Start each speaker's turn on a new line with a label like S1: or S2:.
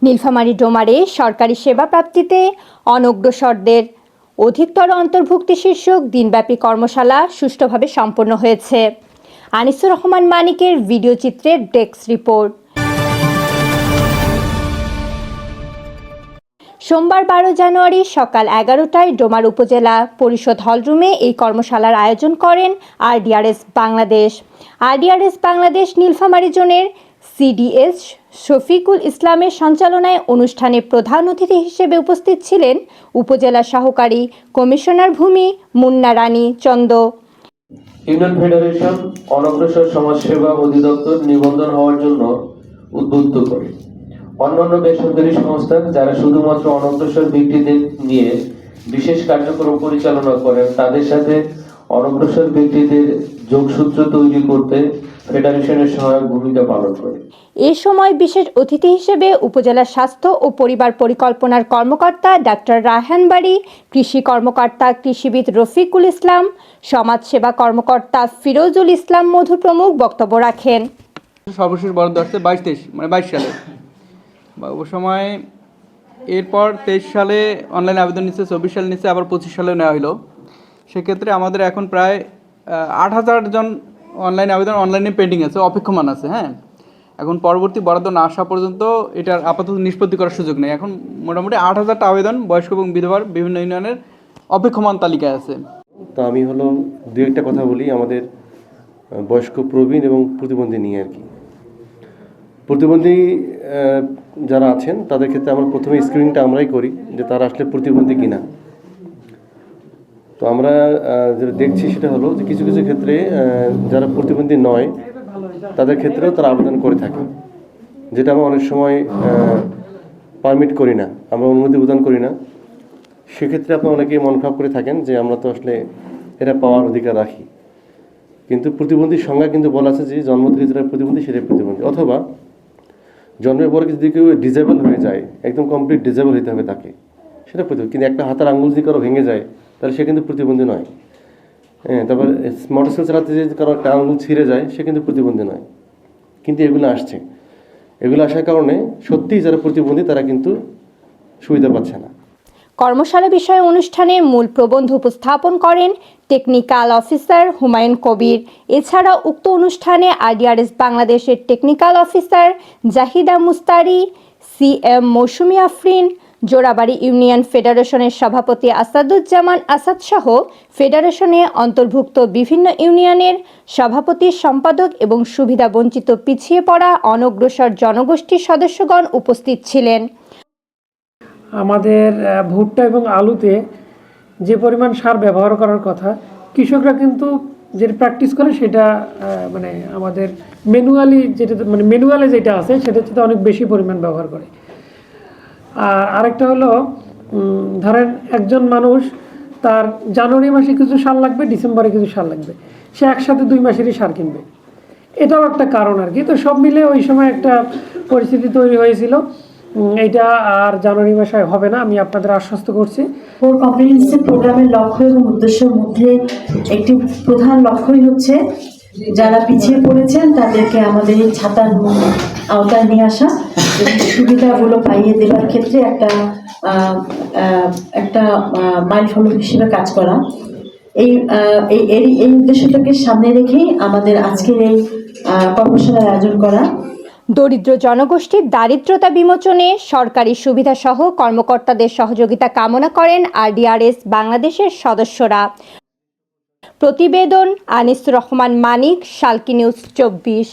S1: নীলফামারী ডোমারে সরকারি সেবা প্রাপ্তিতে অনগ্রসরদের অধিকতর অন্তর্ভুক্তি শীর্ষক দিনব্যাপী কর্মশালা সুষ্ঠুভাবে সম্পন্ন হয়েছে। আনিসুর রহমান মানিকের ভিডিও চিত্রের ডেস্ক রিপোর্ট। সোমবার 12 জানুয়ারি সকাল 11টায় ডোমার উপজেলা পরিষদ হলরুমে এই কর্মশালার আয়োজন করেন আরডিআরএস বাংলাদেশ। আরডিআরএস বাংলাদেশ নীলফামারী জোনের সিডিএস শফিকুল ইসলামের সঞ্চালনায় অনুষ্ঠানে প্রধান অতিথি হিসেবে উপস্থিত ছিলেন উপজেলা সহকারী কমিশনার ভূমি মুন্না রানী চন্দ।
S2: ইউনিয়ন ফেডারেশন অনগ্রসর সমাজসেবা অধিদপ্তর নিবন্ধন হওয়ার জন্য উদ্বুদ্ধ করে। অন্যান্য বেসরকারি সংস্থা যারা শুধুমাত্র অনগ্রসর ব্যক্তিদের নিয়ে বিশেষ কার্যক্রম পরিচালনা করেন, তাদের সাথে অনগ্রসর ব্যক্তিদের যোগসূত্র তৈরি করতে ফেডারেশনের সহায়ক ভূমিকা পালন করে।
S1: এ সময় বিশেষ অতিথি হিসেবে উপজেলা স্বাস্থ্য ও পরিবার পরিকল্পনার কর্মকর্তা ডাক্তার রায়হান বাড়ি, কৃষি কর্মকর্তা কৃষিবিদ রফিকুল ইসলাম, সমাজসেবা কর্মকর্তা ফিরোজুল ইসলাম মধু প্রমুখ বক্তব্য রাখেন।
S3: সর্বশেষ বরাদ্দ আসছে 22 সালে, ও সময় এরপর 23 সালে অনলাইন আবেদন নিচ্ছে, 24 সালে নিচ্ছে, আবার 25 সালেও নেওয়া হলো। সেক্ষেত্রে আমাদের এখন প্রায় 8,000 জন অনলাইনে পেন্ডিং আছে, অপেক্ষমান আছে। এখন পরবর্তী বরাদ্দ না আসা পর্যন্ত এটার আপাতত নিষ্পত্তি করার সুযোগ নেই। এখন মোটামুটি 8,000টা আবেদন বয়স্ক এবং বিধবার বিভিন্ন ইউনিয়নের অপেক্ষমান তালিকায় আছে।
S4: তো আমি দু একটা কথা বলি আমাদের বয়স্ক, প্রবীণ এবং প্রতিবন্ধী নিয়ে আর কি। প্রতিবন্ধী যারা আছেন তাদের ক্ষেত্রে আমরা প্রথমে স্ক্রিনিংটা আমরাই করি যে তারা আসলে প্রতিবন্ধী কিনা। তো আমরা যেটা দেখছি সেটা হলো যে কিছু কিছু ক্ষেত্রে যারা প্রতিবন্ধী নয় তাদের ক্ষেত্রেও তারা আবেদন করে থাকে, যেটা আমরা অনেক সময় পারমিট করি না, আমরা অনুমতি প্রদান করি না। সেক্ষেত্রে আপনারা অনেকেই মন খারাপ করে থাকেন যে আমরা তো আসলে এটা পাওয়ার অধিকার রাখি, কিন্তু প্রতিবন্ধীর সংজ্ঞা কিন্তু বলা আছে যে জন্ম থেকে যেটা প্রতিবন্ধী সেটাই প্রতিবন্ধী, অথবা জন্মের পরে যদি কেউ ডিজেবল হয়ে যায়, একদম কমপ্লিট ডিজেবল হতে হবে তাকে, সেটা প্রতিবন্ধী। কিন্তু একটা হাতের আঙুল যদি কারো ভেঙে যায় তাহলে সে কিন্তু প্রতিবন্ধী নয়। তারপর মোটরসাইকেল চালাতে যদি কারো একটা আঙুল ছিঁড়ে যায় সে কিন্তু প্রতিবন্ধী নয়। কিন্তু এগুলো আসার কারণে সত্যিই যারা প্রতিবন্ধী তারা কিন্তু সুবিধা পাচ্ছে না।
S1: কর্মশালা বিষয়ে অনুষ্ঠানে মূল প্রবন্ধ উপস্থাপন করেন টেকনিক্যাল অফিসার হুমায়ুন কবির। এছাড়া উক্ত অনুষ্ঠানে আরডিআরএস বাংলাদেশের technical officer Zahida Mustari, CM মৌসুমী আফরিন, জোড়াবাড়ি ইউনিয়ন ফেডারেশনের সভাপতি আসাদুজ্জামান আসাদ সহ ফেডারেশনে অন্তর্ভুক্ত বিভিন্ন ইউনিয়নের সভাপতি, সম্পাদক এবং সুবিধা বঞ্চিত পিছিয়ে পড়া অনগ্রসর জনগোষ্ঠীর সদস্যগণ উপস্থিত ছিলেন।
S5: আমাদের ভুট্টা এবং আলুতে যে পরিমাণ সার ব্যবহার করার কথা, কৃষকরা কিন্তু যেটা প্র্যাকটিস করে সেটা আমাদের ম্যানুয়ালে যেটা আছে সেটা হচ্ছে অনেক বেশি পরিমাণ ব্যবহার করে। আর আরেকটা হলো, ধরেন একজন মানুষ তার জানুয়ারি মাসে কিছু সার লাগবে, ডিসেম্বরে কিছু সার লাগবে, সে একসাথে 2 মাসেরই সার কিনবে। এটাও একটা কারণ আর কি। তো সব মিলে ওই সময় একটা পরিস্থিতি তৈরি হয়েছিল। এইটা আর জানুয়ারি মাসে হবে না, আমি আপনাদের আশ্বস্ত করছি।
S6: কোর কম্প্রিহেনসিভ প্রোগ্রামের লক্ষ্য এবং উদ্দেশ্যের মধ্যে একটি প্রধান লক্ষ্যই হচ্ছে যারা পিছিয়ে পড়েছেন তাদেরকে আমাদের এই ছাতার আওতায় নিয়ে আসা এবং সুবিধাগুলো পাইয়ে দেওয়ার ক্ষেত্রে একটা মাইলফলক হিসেবে কাজ করা। এই উদ্দেশ্যটাকে সামনে রেখেই আমাদের আজকের এই কর্মশালার আয়োজন করা।
S1: দরিদ্র জনগোষ্ঠীর দারিদ্রতা বিমোচনে সরকারি সুবিধা সহ কর্মকর্তাদের সহযোগিতা কামনা করেন আরডিআরএস বাংলাদেশের সদস্যরা। প্রতিবেদন আনিসুর রহমান মানিক, শালকি নিউজ 24।